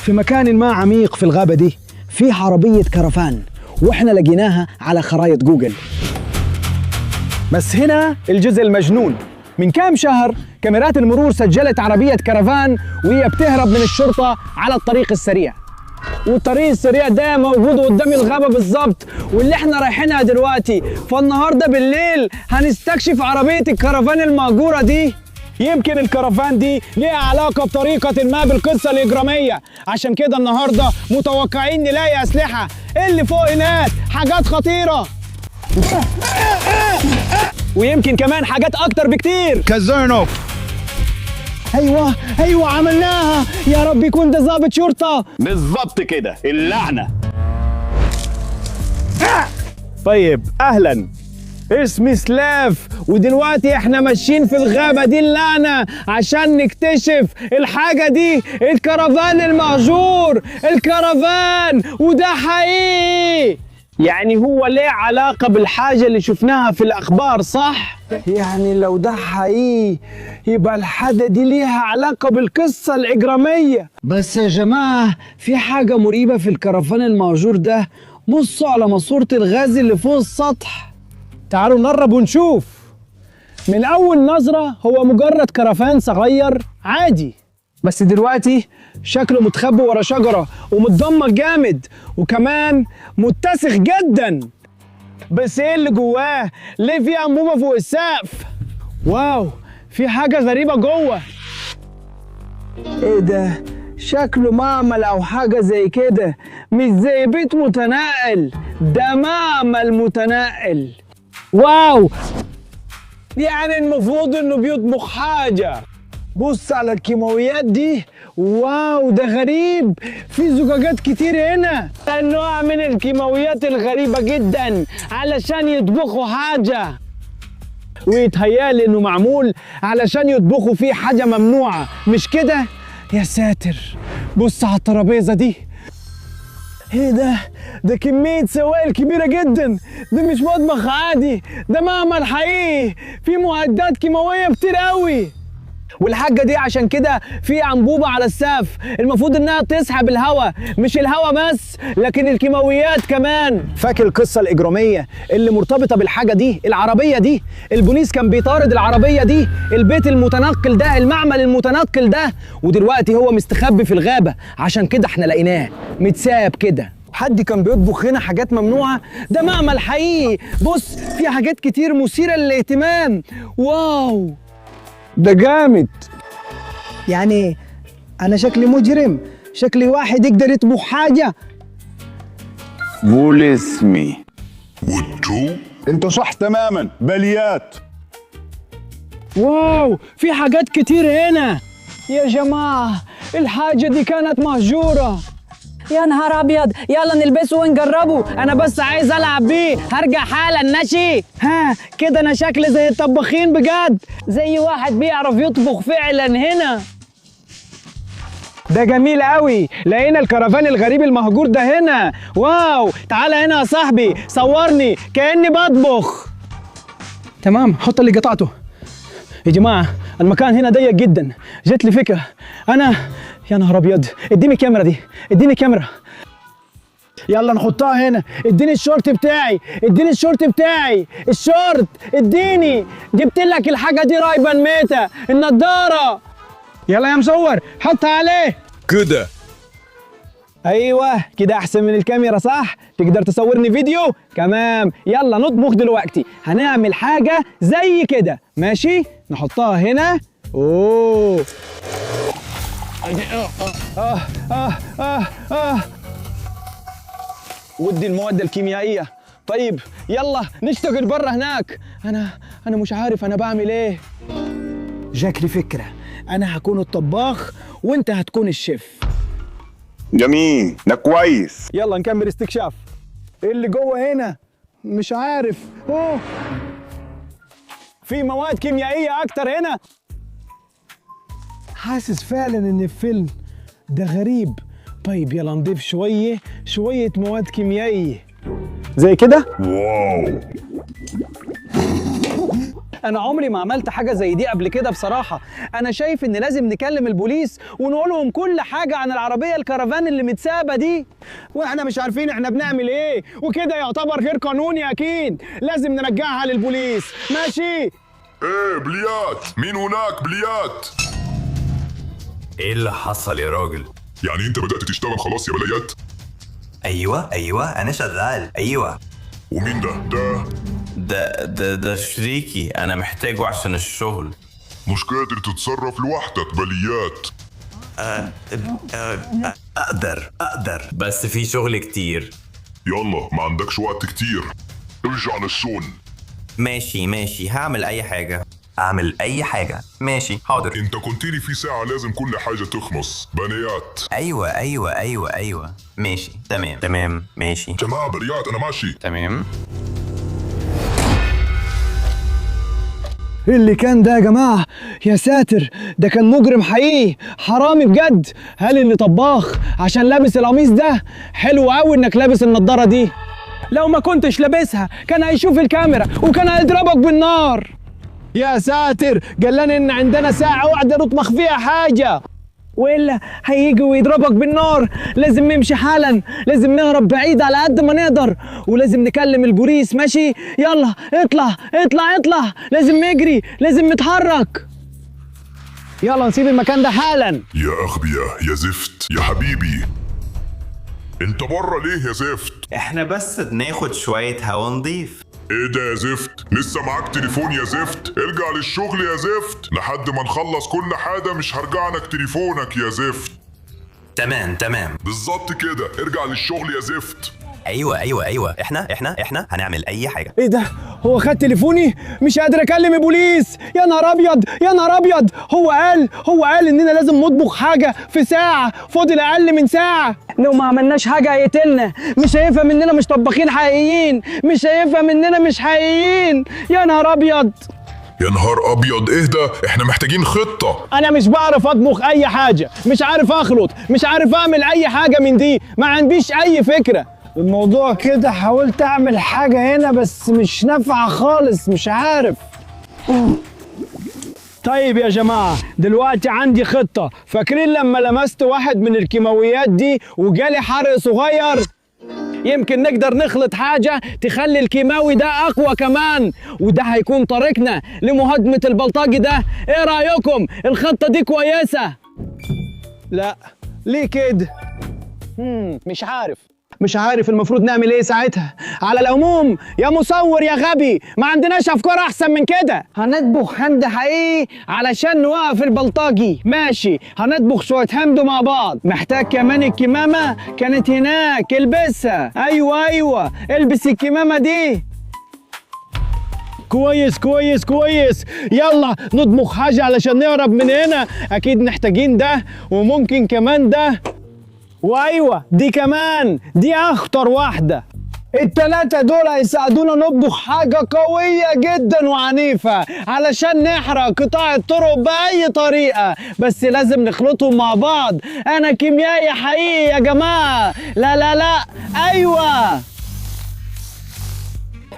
في مكان ما عميق في الغابة دي في عربية كرفان، واحنا لقيناها على خرائط جوجل. بس هنا الجزء المجنون، من كام شهر كاميرات المرور سجلت عربية كرفان وهي بتهرب من الشرطة على الطريق السريع، والطريق السريع ده موجود قدام الغابة بالظبط واللي احنا رايحينها دلوقتي. فالنهاردة بالليل هنستكشف عربية الكرفان المهجورة دي. يمكن الكرفان دي ليها علاقة بطريقة ما بالقصة الإجرامية، عشان كده النهاردة متوقعين نلاقي أسلحة. اللي فوق هناك حاجات خطيرة ويمكن كمان حاجات أكتر بكتير. كازينو. أيوة عملناها، يا رب يكون ده ضابط شرطة. بالظبط كده، اللعنة. طيب أهلا، اسمي سلاف، ودلوقتي احنا ماشيين في الغابة دي اللعنة عشان نكتشف الحاجة دي، الكرفان المهجور. الكرفان، وده حقيقي. يعني هو ليه علاقة بالحاجة اللي شفناها في الأخبار، صح؟ يعني لو ده حقيقي يبقى الحاجة دي ليها علاقة بالقصة الإجرامية. بس يا جماعة في حاجة مريبة في الكرفان المهجور ده. بصوا على ماسورة الغاز اللي فوق السطح. تعالوا نقرب ونشوف. من أول نظرة هو مجرد كرفان صغير عادي، بس دلوقتي شكله متخبي ورا شجرة ومتدمر جامد وكمان متسخ جدا. بس ايه اللي جواه؟ ليه في أنبوبة فوق السقف؟ واو، في حاجة غريبة جوه. ايه ده؟ شكله معمل او حاجة زي كده، مش زي بيت متنقل، ده معمل متنقل. واو، يعني المفروض انه بيطبخ حاجة. بص على الكيماويات دي، واو ده غريب، في زجاجات كتير هنا. نوع من الكيماويات الغريبة جدا علشان يطبخوا حاجة، ويتهيالي انه معمول علشان يطبخوا فيه حاجة ممنوعة، مش كده؟ يا ساتر، بص على الترابيزة دي. ايه ده؟ ده كمية سوائل كبيرة جدا، ده مش مطبخ عادي، ده معمل حقيقي، في معدات كيماوية كتير قوي. والحاجة دي عشان كده في أنبوبة على السقف، المفروض إنها تسحب الهواء، مش الهواء بس لكن الكيماويات كمان. فاكر القصة الإجرامية اللي مرتبطة بالحاجة دي؟ العربية دي، البوليس كان بيطارد العربية دي، البيت المتنقل ده، المعمل المتنقل ده، ودلوقتي هو مستخبي في الغابة. عشان كده احنا لقيناه متساب كده. حد كان بيطبخ هنا حاجات ممنوعة؟ ده معمل حقيقي. بص في حاجات كتير مثيرة للاهتمام. واو ده جامد. يعني أنا شكلي مجرم؟ شكلي واحد يقدر يطبخ حاجة؟ قول اسمي. انت صح تماما، باليات. واو في حاجات كتير هنا يا جماعة. الحاجة دي كانت مهجورة. يا نهار ابيض، يلا نلبسه ونجربه. انا بس عايز العب بيه، هرجع حالا ماشي. ها كده انا شكلي زي الطباخين بجد، زي واحد بيعرف يطبخ فعلا هنا. ده جميل قوي. لقينا الكرفان الغريب المهجور ده هنا. واو تعالى هنا يا صاحبي، صورني كأني بطبخ. تمام، حط اللي قطعته. يا جماعة المكان هنا ضيق جدا، جت لي فكرة. أنا يا نهار أبيض، اديني الكاميرا دي، اديني كاميرا. يلا نحطها هنا. اديني الشورت بتاعي، اديني الشورت بتاعي، الشورت اديني. جبت لك الحاجة دي رايبا ميتة، النضارة. يلا يا مصور حط عليه كده. ايوه كده احسن من الكاميرا صح؟ تقدر تصورني فيديو كمان. يلا نطبخ دلوقتي، هنعمل حاجة زي كده ماشي؟ نحطها هنا. اوه ودي المواد الكيميائية. طيب يلا نشتغل برا هناك. انا مش عارف انا بعمل ايه. جاك لي فكرة، انا هكون الطباخ وانت هتكون الشيف. جميل، ده كويس. يلا نكمل استكشاف. ايه اللي جوه هنا؟ مش عارف. اوه في مواد كيميائية اكتر هنا. حاسس فعلا ان الفيلم ده غريب. طيب يلا نضيف شوية مواد كيميائية زي كده. واو، انا عمري ما عملت حاجه زي دي قبل كده بصراحه. انا شايف ان لازم نكلم البوليس ونقول لهم كل حاجه عن العربيه الكرفان اللي متسابه دي، واحنا مش عارفين احنا بنعمل ايه، وكده يعتبر غير قانوني. اكيد لازم نرجعها للبوليس. ماشي؟ ايه بليات؟ مين هناك بليات؟ ايه اللي حصل يا راجل؟ يعني انت بدأت تشتغل خلاص يا بليات؟ ايوه انا شغال. ايوه. ومين ده؟ ده شريكي، انا محتاجه عشان الشغل. مش قادر تتصرف لوحدك بليات. اقدر بس في شغل كتير. يلا ما عندكش وقت كتير، ارجع للشغل. ماشي هعمل اي حاجة. اعمل اي حاجة. ماشي حاضر. انت كنت لي في ساعة لازم كل حاجة تخلص بنيات. ايوه ماشي. تمام ماشي. جماعة بليات انا ماشي. تمام. ايه اللي كان ده يا جماعه؟ يا ساتر، ده كان مجرم حقيقي، حرامي بجد. هل اللي طباخ عشان لابس القميص ده؟ حلو قوي انك لابس النضاره دي. لو ما كنتش لابسها كان هيشوف الكاميرا وكان هيضربك بالنار. يا ساتر، قال لنا ان عندنا ساعه واحده نطبخ فيها حاجه، والا هيجي ويضربك بالنار. لازم نمشي حالا، لازم نهرب بعيد على قد ما نقدر، ولازم نكلم البوليس. ماشي؟ يلا اطلع، لازم نجري، لازم نتحرك. يلا نسيب المكان ده حالا. يا اغبياء يا زفت يا حبيبي، انت بره ليه يا زفت؟ احنا بس بناخد شوية هوا نضيف. ايه ده يا زفت؟ لسه معاك تليفون يا زفت؟ ارجع للشغل يا زفت، لحد ما نخلص كل حاجة مش هرجعلك تليفونك يا زفت. تمام. بالظبط كده، ارجع للشغل يا زفت. ايوه احنا هنعمل اي حاجة. ايه ده؟ هو خد تليفوني؟ مش قادر اكلم البوليس. يا نهار ابيض. هو قال اننا لازم نطبخ حاجه في ساعه، فاضل اقل من ساعه. لو ما عملناش حاجه هيقتلنا، مش هيفهم اننا مش طباخين حقيقيين، مش هيفهم اننا مش حقيقيين. يا نهار ابيض. يا نهار ابيض، اهدى، احنا محتاجين خطة. انا مش بعرف اطبخ اي حاجة، مش عارف اخلط، مش عارف اعمل اي حاجة من دي، ما عنديش اي فكرة. الموضوع كده حاولت اعمل حاجة هنا بس مش نافعة خالص، مش عارف. طيب يا جماعة، دلوقتي عندي خطة. فاكرين لما لمست واحد من الكيماويات دي وجالي حرق صغير؟ يمكن نقدر نخلط حاجة تخلي الكيماوي ده أقوى كمان، وده هيكون طريقنا لمهاجمة البلطجي ده. إيه رأيكم؟ الخطة دي كويسة؟ لا، ليه كده؟ مش عارف المفروض نعمل ايه ساعتها. على العموم يا مصور يا غبي، ما عندناش افكار احسن من كده. هنطبخ حمد حقيقي علشان نوقف البلطجي. ماشي، هنطبخ شويه حمد مع بعض. محتاج كمان الكمامه، كانت هناك، البسها. ايوه البس الكمامه دي. كويس. يلا نطبخ حاجه علشان نهرب من هنا. اكيد محتاجين ده، وممكن كمان ده، وايوه دي كمان، دي اخطر واحده. التلاتة دول هيساعدونا نطبخ حاجة قوية جدا وعنيفة علشان نحرق قطاع الطرق بأي طريقة، بس لازم نخلطهم مع بعض. أنا كيميائي حقيقي يا جماعة. لا أيوة،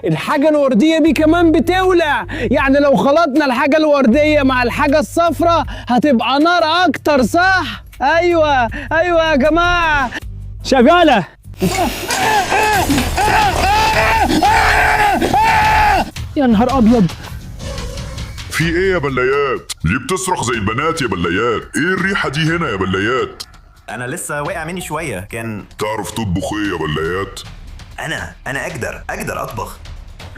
الحاجة الوردية دي كمان بتولع، يعني لو خلطنا الحاجة الوردية مع الحاجة الصفراء هتبقى نار أكتر، صح؟ أيوة يا جماعة، شغالة. يا نهار أبيض. في ايه يا بليات؟ ليه بتصرخ زي البنات يا بليات؟ ايه الريحة دي هنا يا بليات؟ انا لسه واقع مني شوية. كان تعرف تطبخ ايه يا بليات؟ انا اقدر اطبخ.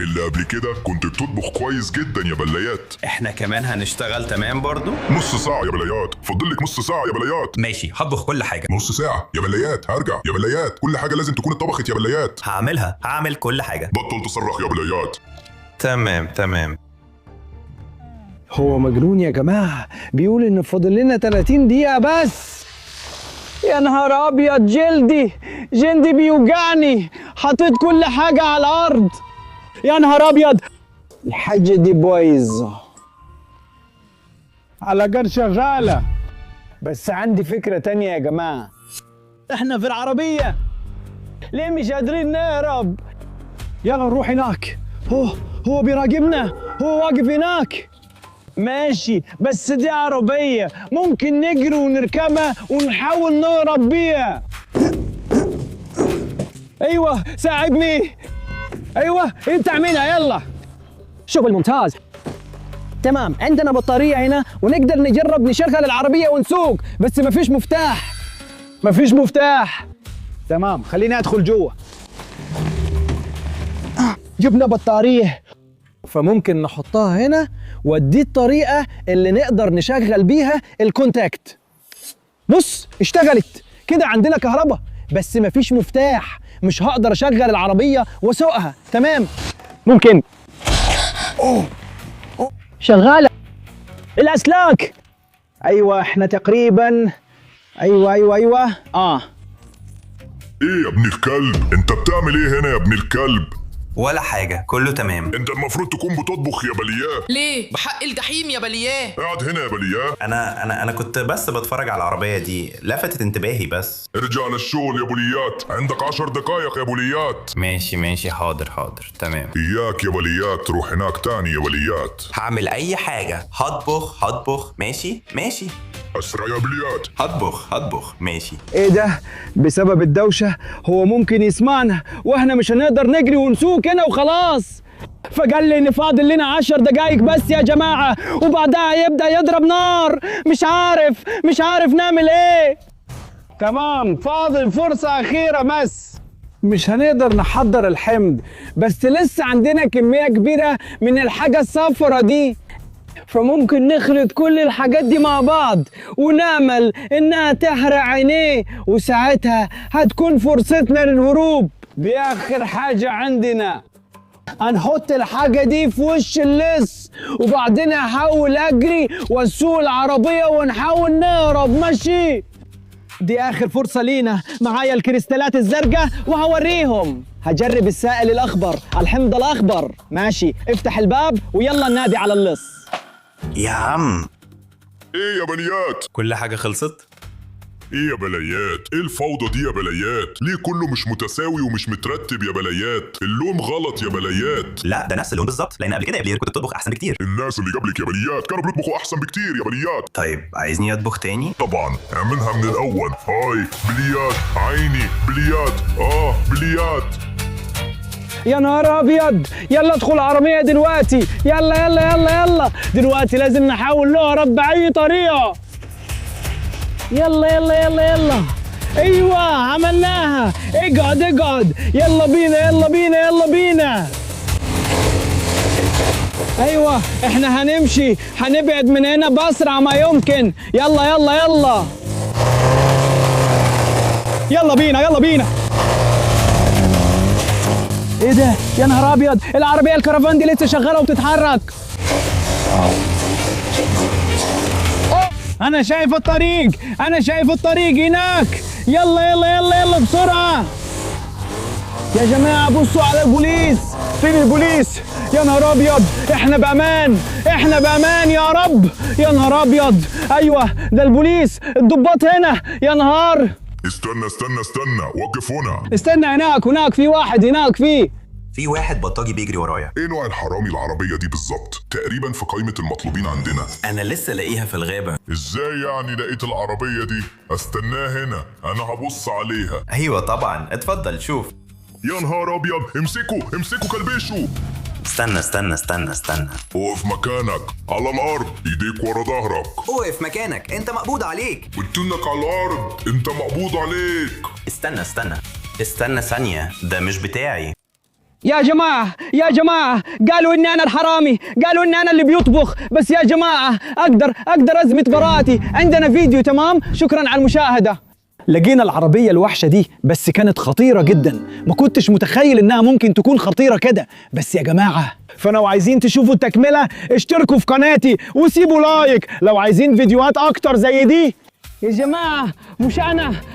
اللي قبل كده كنت بتطبخ كويس جدا يا بليات. احنا كمان هنشتغل تمام برضو. نص ساعة يا بليات، فضلك نص ساعة يا بليات. ماشي، هطبخ كل حاجة. نص ساعة يا بليات، هرجع يا بليات، كل حاجة لازم تكون اتطبخت يا بليات. هعمل كل حاجة. بطل تصرخ يا بليات. تمام. هو مجنون يا جماعة، بيقول إن فاضل لنا 30 دقيقة بس. يا نهار أبيض، جلدي بيوجعني، حطيت كل حاجة على الأرض. يا نهار أبيض، الحاجة دي بايظة. على جر شغالة، بس عندي فكرة تانية يا جماعة. احنا في العربية، ليه مش قادرين نهرب؟ يلا نروح هناك. هو بيراقبنا. هو واقف هناك. ماشي، بس دي عربية ممكن نجري ونركبها ونحاول نهرب بيها. ايوه ساعدني. ايوه انت اعملها يلا. شغل ممتاز. تمام، عندنا بطارية هنا ونقدر نجرب نشغل العربية ونسوق، بس مفيش مفتاح. مفيش مفتاح. تمام، خليني ادخل جوه. جبنا بطارية، فممكن نحطها هنا، ودي الطريقة اللي نقدر نشغل بيها الكونتاكت. بص اشتغلت كده، عندنا كهرباء بس مفيش مفتاح، مش هقدر اشغل العربية واسوقها. تمام، ممكن. شغالة. الاسلاك. ايوه احنا تقريبا. ايوه ايه يا ابن الكلب؟ انت بتعمل ايه هنا يا ابن الكلب؟ ولا حاجة، كله تمام. انت المفروض تكون بتطبخ يا بلياه. ليه؟ بحق الجحيم يا بلياه. قاعد هنا يا بلياه. انا كنت بس بتفرج على العربية دي، لفتت انتباهي بس. ارجع للشغل يا بليات، عندك 10 دقايق يا بليات. ماشي، حاضر تمام. اياك يا بليات تروح هناك تاني يا بليات. هعمل اي حاجة، هطبخ. ماشي. اسرع يا بليات. هطبخ ماشي. ايه ده؟ بسبب الدوشة هو ممكن يسمعنا واحنا مش هنقدر نجري ونسوق هنا وخلاص. فقال لي ان فاضل لنا 10 دقايق بس يا جماعة، وبعدها يبدأ يضرب نار. مش عارف نعمل ايه. تمام، فاضل فرصة أخيرة بس. مش هنقدر نحضر الحمض، بس لسه عندنا كمية كبيرة من الحاجة الصفرة دي، فممكن نخلط كل الحاجات دي مع بعض ونعمل انها تحرق عينيه، وساعتها هتكون فرصتنا للهروب. دي اخر حاجة عندنا. هنحط الحاجة دي في وش اللص، وبعدين هحاول اجري واسوق العربية ونحاول نهرب. ماشي، دي آخر فرصة لينا. معايا الكريستالات الزرقاء وهوريهم. هجرب السائل الأخضر، الحمض الأخضر. ماشي، افتح الباب ويلا ننادي على اللص. يا عم، ايه يا بليات؟ كل حاجة خلصت؟ ايه يا بليات؟ ايه الفوضى دي يا بليات؟ ليه كله مش متساوي ومش مترتب يا بليات؟ اللون غلط يا بليات. لا ده نفس اللون بالظبط، لان قبل كده يا بليات كنت بتطبخ احسن بكتير. الناس اللي قبلك يا بليات كانوا بيطبخوا احسن بكتير يا بليات. طيب عايزني اطبخ تاني؟ طبعا، اعملها من الاول. هاي بليات، عيني بليات، بليات. يا نهار ابيض، يلا ادخل العربية دلوقتي. يلا دلوقتي لازم نحاول نهرب بأي طريقة. يلا. ايوه عملناها. اقعد. يلا بينا. ايوه احنا هنمشي، هنبعد من هنا باسرع ما يمكن. يلا بينا. ايه ده؟ يا نهار ابيض، العربية الكرفان دي لسه شغالة وبتتحرك. انا شايف الطريق هناك. يلا بسرعة يا جماعة. بصوا على البوليس. فين البوليس؟ يا نهار ابيض، احنا بامان يا رب. يا نهار ابيض، ايوه ده البوليس، الضباط هنا. يا نهار. استنى وقف هنا. استنى، هناك في واحد. في واحد بلطجي بيجري ورايا. ايه نوع الحرامي العربية دي بالظبط؟ تقريبا في قائمة المطلوبين عندنا. انا لسه لاقيها في الغابة. ازاي يعني لقيت العربية دي؟ استناه هنا، انا هبص عليها. ايوه طبعا، اتفضل شوف. يا نهار ابيض، امسكوا كلبشوا. استنى. وقف مكانك على الارض، ايديك ورا ظهرك. وقف مكانك، انت مقبوض عليك. قلت لك على الارض، انت مقبوض عليك. استنى ثانية، ده مش بتاعي. يا جماعة قالوا إن أنا الحرامي، قالوا إن أنا اللي بيطبخ، بس يا جماعة أقدر أثبت براءتي. عندنا فيديو. تمام، شكرا على المشاهدة. لقينا العربية الوحشة دي، بس كانت خطيرة جدا. ما كنتش متخيل إنها ممكن تكون خطيرة كده. بس يا جماعة، فلو عايزين تشوفوا التكملة اشتركوا في قناتي وسيبوا لايك لو عايزين فيديوهات أكتر زي دي. يا جماعة مش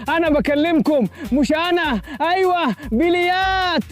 أنا بكلمكم، مش أنا. أيوة بليات.